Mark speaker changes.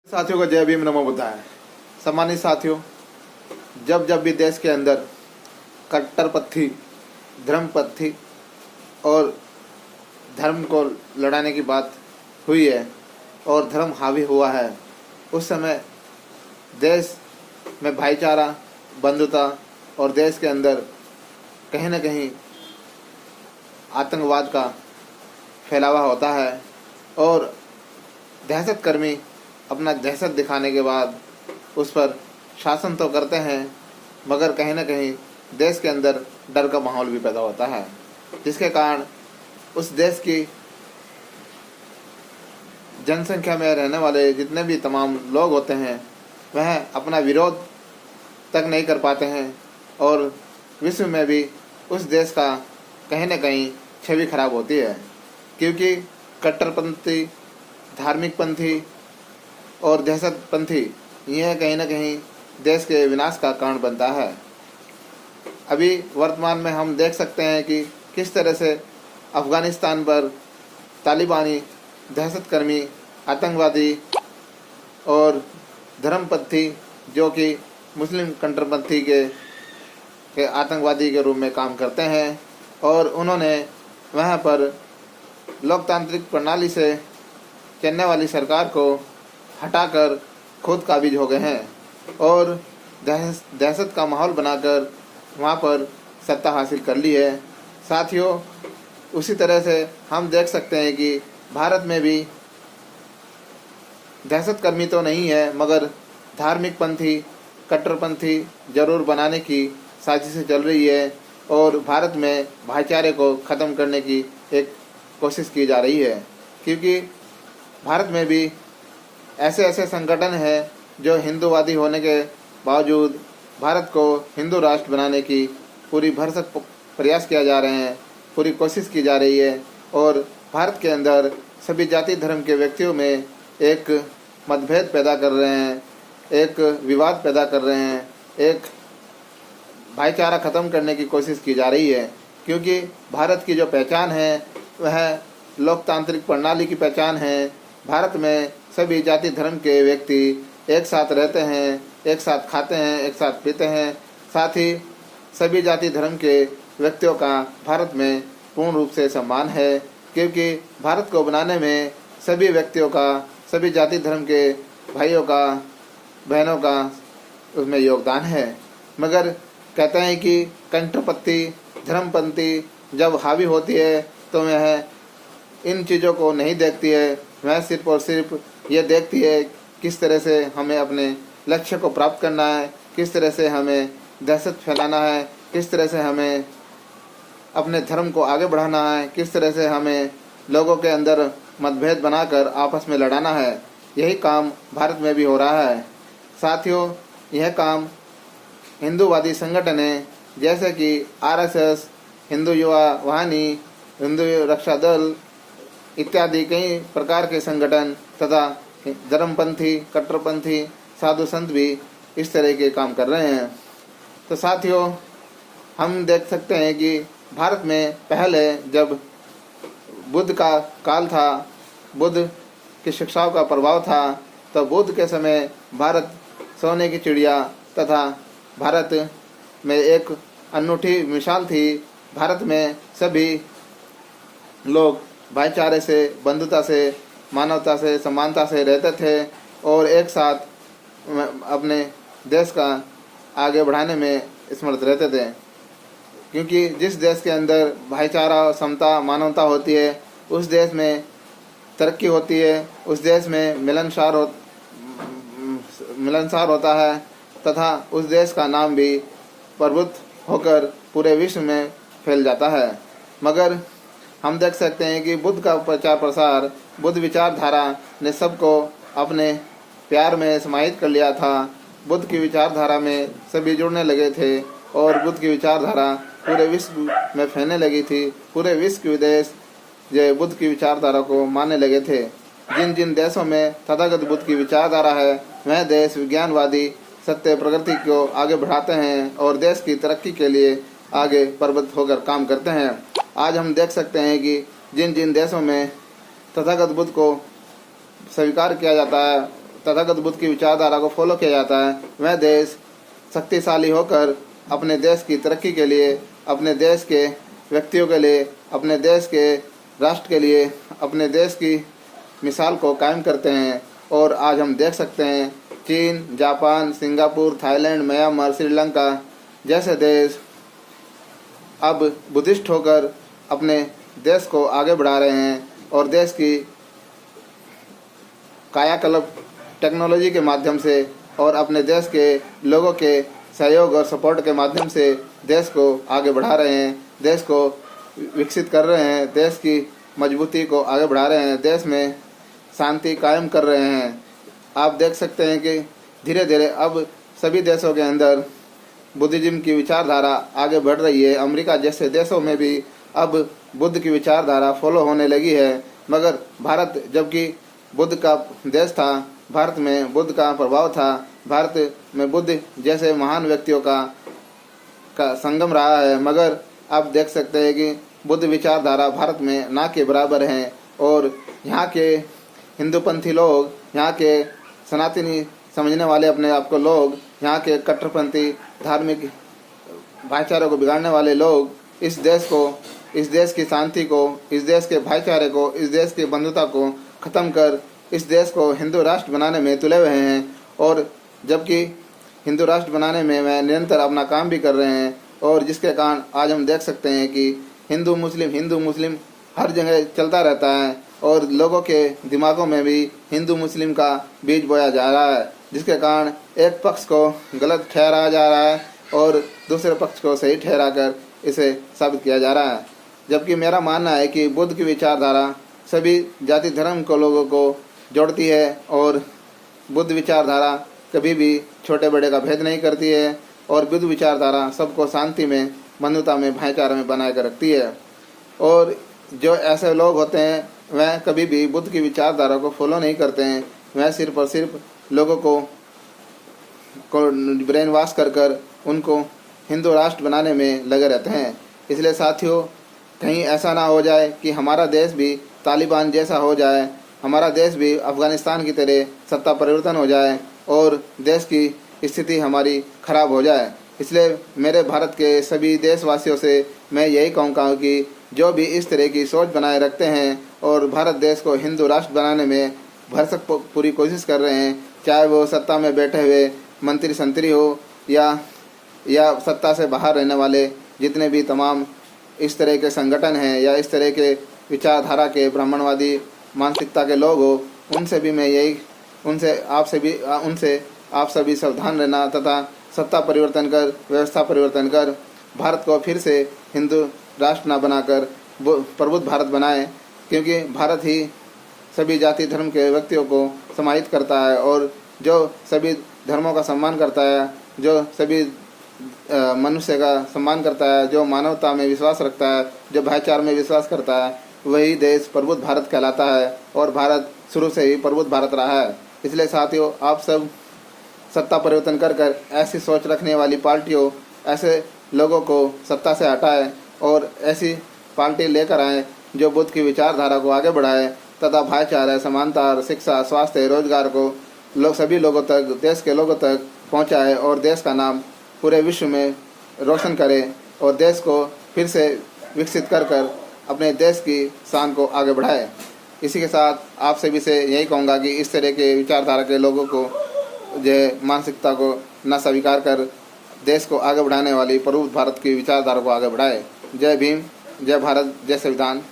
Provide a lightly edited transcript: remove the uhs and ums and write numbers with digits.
Speaker 1: साथियों का जय भीम नमो बुद्धाय। सम्मानित साथियों, जब जब भी देश के अंदर कट्टरपंथी, धर्मपंथी और धर्म को लड़ाने की बात हुई है और धर्म हावी हुआ है, उस समय देश में भाईचारा, बंधुता और देश के अंदर कहीं न कहीं आतंकवाद का फैलावा होता है और दहशतकर्मी अपना दहशत दिखाने के बाद उस पर शासन तो करते हैं, मगर कहीं न कहीं देश के अंदर डर का माहौल भी पैदा होता है, जिसके कारण उस देश की जनसंख्या में रहने वाले जितने भी तमाम लोग होते हैं वह अपना विरोध तक नहीं कर पाते हैं और विश्व में भी उस देश का कहीं न कहीं छवि खराब होती है, क्योंकि कट्टरपंथी, धार्मिकपंथी और दहशतपंथी यह कहीं न कहीं देश के विनाश का कारण बनता है। अभी वर्तमान में हम देख सकते हैं कि किस तरह से अफ़गानिस्तान पर तालिबानी, दहशतकर्मी, आतंकवादी और धर्मपंथी जो कि मुस्लिम कट्टरपंथी के आतंकवादी के रूप में काम करते हैं और उन्होंने वहाँ पर लोकतांत्रिक प्रणाली से चलने वाली सरकार को हटाकर खुद काबिज हो गए हैं और दहशत का माहौल बनाकर वहाँ पर सत्ता हासिल कर ली है। साथियों, उसी तरह से हम देख सकते हैं कि भारत में भी दहशतकर्मी तो नहीं है, मगर धार्मिक पंथी, कट्टरपंथी जरूर बनाने की साजिशें चल रही है और भारत में भाईचारे को ख़त्म करने की एक कोशिश की जा रही है, क्योंकि भारत में भी ऐसे ऐसे संगठन हैं जो हिंदूवादी होने के बावजूद भारत को हिंदू राष्ट्र बनाने की पूरी भरसक प्रयास किया जा रहे हैं, पूरी कोशिश की जा रही है और भारत के अंदर सभी जाति धर्म के व्यक्तियों में एक मतभेद पैदा कर रहे हैं, एक विवाद पैदा कर रहे हैं, एक भाईचारा ख़त्म करने की कोशिश की जा रही है, क्योंकि भारत की जो पहचान है वह लोकतांत्रिक प्रणाली की पहचान है। भारत में सभी जाति धर्म के व्यक्ति एक साथ रहते हैं, एक साथ खाते हैं, एक साथ पीते हैं। साथ ही सभी जाति धर्म के व्यक्तियों का भारत में पूर्ण रूप से सम्मान है, क्योंकि भारत को बनाने में सभी व्यक्तियों का, सभी जाति धर्म के भाइयों का, बहनों का उसमें योगदान है। मगर कहते हैं कि कट्टरपंथी, धर्मपंथी जब हावी होती है तो वह इन चीज़ों को नहीं देखती है, वह सिर्फ और सिर्फ ये देखती है किस तरह से हमें अपने लक्ष्य को प्राप्त करना है, किस तरह से हमें दहशत फैलाना है, किस तरह से हमें अपने धर्म को आगे बढ़ाना है, किस तरह से हमें लोगों के अंदर मतभेद बनाकर आपस में लड़ाना है। यही काम भारत में भी हो रहा है। साथियों, यह काम हिंदूवादी संगठन है जैसे कि आरएसएस, हिंदू युवा वाहिनी, हिंदू रक्षा दल इत्यादि कई प्रकार के संगठन तथा धर्मपंथी, कट्टरपंथी साधु संत भी इस तरह के काम कर रहे हैं। तो साथियों, हम देख सकते हैं कि भारत में पहले जब बुद्ध का काल था, बुद्ध की शिक्षाओं का प्रभाव था, तो बुद्ध के समय भारत सोने की चिड़िया तथा भारत में एक अनूठी मिसाल थी। भारत में सभी लोग भाईचारे से, बंधुता से, मानवता से, समानता से रहते थे और एक साथ अपने देश का आगे बढ़ाने में समर्थ रहते थे, क्योंकि जिस देश के अंदर भाईचारा, समता, मानवता होती है उस देश में तरक्की होती है, उस देश में मिलनसार होता है तथा उस देश का नाम भी प्रभुत्व होकर पूरे विश्व में फैल जाता है। मगर हम देख सकते हैं कि बुद्ध का प्रचार प्रसार, बुद्ध विचारधारा ने सबको अपने प्यार में समाहित कर लिया था। बुद्ध की विचारधारा में सभी जुड़ने लगे थे और बुद्ध की विचारधारा पूरे विश्व में फैलने लगी थी। पूरे विश्व के विदेश जो बुद्ध की विचारधारा को मानने लगे थे। जिन जिन देशों में तथागत बुद्ध की विचारधारा है वह देश विज्ञानवादी सत्य प्रगति को आगे बढ़ाते हैं और देश की तरक्की के लिए आगे प्रबुद्ध होकर काम करते हैं। आज हम देख सकते हैं कि जिन जिन देशों में तथागत बुद्ध को स्वीकार किया जाता है तथागत बुद्ध की विचारधारा को फॉलो किया जाता है, वह देश शक्तिशाली होकर अपने देश की तरक्की के लिए, अपने देश के व्यक्तियों के लिए, अपने देश के राष्ट्र के लिए, अपने देश की मिसाल को कायम करते हैं। और आज हम देख सकते हैं चीन, Japan, Singapore, Thailand, Myanmar, Sri Lanka जैसे देश अब बुद्धिस्ट होकर अपने देश को आगे बढ़ा रहे हैं और देश की कायाकल्प टेक्नोलॉजी के माध्यम से और अपने देश के लोगों के सहयोग और सपोर्ट के माध्यम से देश को आगे बढ़ा रहे हैं, देश को विकसित कर रहे हैं, देश की मजबूती को आगे बढ़ा रहे हैं, देश में शांति कायम कर रहे हैं। आप देख सकते हैं कि धीरे धीरे अब सभी देशों के अंदर बुद्धिज्म की विचारधारा आगे बढ़ रही है। अमेरिका जैसे देशों में भी अब बुद्ध की विचारधारा फॉलो होने लगी है। मगर भारत जबकि बुद्ध का देश था, भारत में बुद्ध का प्रभाव था, भारत में बुद्ध जैसे महान व्यक्तियों का संगम रहा है, मगर आप देख सकते हैं कि बुद्ध विचारधारा भारत में ना के बराबर हैं। और यहाँ के हिंदूपंथी लोग, यहाँ के सनातनी समझने वाले अपने आप को लोग, यहाँ के कट्टरपंथी धार्मिक भाईचारे को बिगाड़ने वाले लोग इस देश को, इस देश की शांति को, इस देश के भाईचारे को, इस देश की बंधुता को ख़त्म कर इस देश को हिंदू राष्ट्र बनाने में तुले हुए हैं। और जबकि हिंदू राष्ट्र बनाने में वह निरंतर अपना काम भी कर रहे हैं, और जिसके कारण आज हम देख सकते हैं कि हिंदू मुस्लिम हर जगह चलता रहता है और लोगों के दिमागों में भी हिंदू मुस्लिम का बीज बोया जा रहा है, जिसके कारण एक पक्ष को गलत ठहराया जा रहा है और दूसरे पक्ष को सही ठहरा कर इसे साबित किया जा रहा है। जबकि मेरा मानना है कि बुद्ध की विचारधारा सभी जाति धर्म को लोगों को जोड़ती है और बुद्ध विचारधारा कभी भी छोटे बड़े का भेद नहीं करती है और बुद्ध विचारधारा सबको शांति में, बंधुता में, भाईचारे में बनाए कर रखती है। और जो ऐसे लोग होते हैं वह कभी भी बुद्ध की विचारधारा को फॉलो नहीं करते हैं, वह सिर्फ और सिर्फ लोगों को ब्रेन वॉश कर उनको हिंदू राष्ट्र बनाने में लगे रहते हैं। इसलिए साथियों, कहीं ऐसा ना हो जाए कि हमारा देश भी तालिबान जैसा हो जाए, हमारा देश भी अफ़गानिस्तान की तरह सत्ता परिवर्तन हो जाए और देश की स्थिति हमारी खराब हो जाए। इसलिए मेरे भारत के सभी देशवासियों से मैं यही कहूँगा कि जो भी इस तरह की सोच बनाए रखते हैं और भारत देश को हिंदू राष्ट्र बनाने में भरसक पूरी कोशिश कर रहे हैं, चाहे वो सत्ता में बैठे हुए मंत्री संतरी हो या सत्ता से बाहर रहने वाले जितने भी तमाम इस तरह के संगठन हैं या इस तरह के विचारधारा के ब्राह्मणवादी मानसिकता के लोग हो, उनसे आप सभी सावधान रहना तथा सत्ता परिवर्तन कर, व्यवस्था परिवर्तन कर भारत को फिर से हिंदू राष्ट्र न बनाकर प्रबुद्ध भारत बनाए, क्योंकि भारत ही सभी जाति धर्म के व्यक्तियों को समाहित करता है और जो सभी धर्मों का सम्मान करता है, जो सभी मनुष्य का सम्मान करता है, जो मानवता में विश्वास रखता है, जो भाईचारे में विश्वास करता है, वही देश प्रबुद्ध भारत कहलाता है। और भारत शुरू से ही प्रबुद्ध भारत रहा है। इसलिए साथियों, आप सब सत्ता परिवर्तन कर ऐसी सोच रखने वाली पार्टियों, ऐसे लोगों को सत्ता से हटाए और ऐसी पार्टी लेकर आए जो बुद्ध की विचारधारा को आगे बढ़ाए तथा भाईचारा, समानता, शिक्षा, स्वास्थ्य, रोजगार को सभी लोगों तक, देश के लोगों तक पहुंचाए और देश का नाम पूरे विश्व में रोशन करे और देश को फिर से विकसित कर अपने देश की शान को आगे बढ़ाए। इसी के साथ आप सभी से यही कहूँगा कि इस तरह के विचारधारा के लोगों को, जो मानसिकता को न स्वीकार कर देश को आगे बढ़ाने वाली प्रबुद्ध भारत की विचारधारा को आगे बढ़ाए। जय भीम, जय भारत, जय संविधान।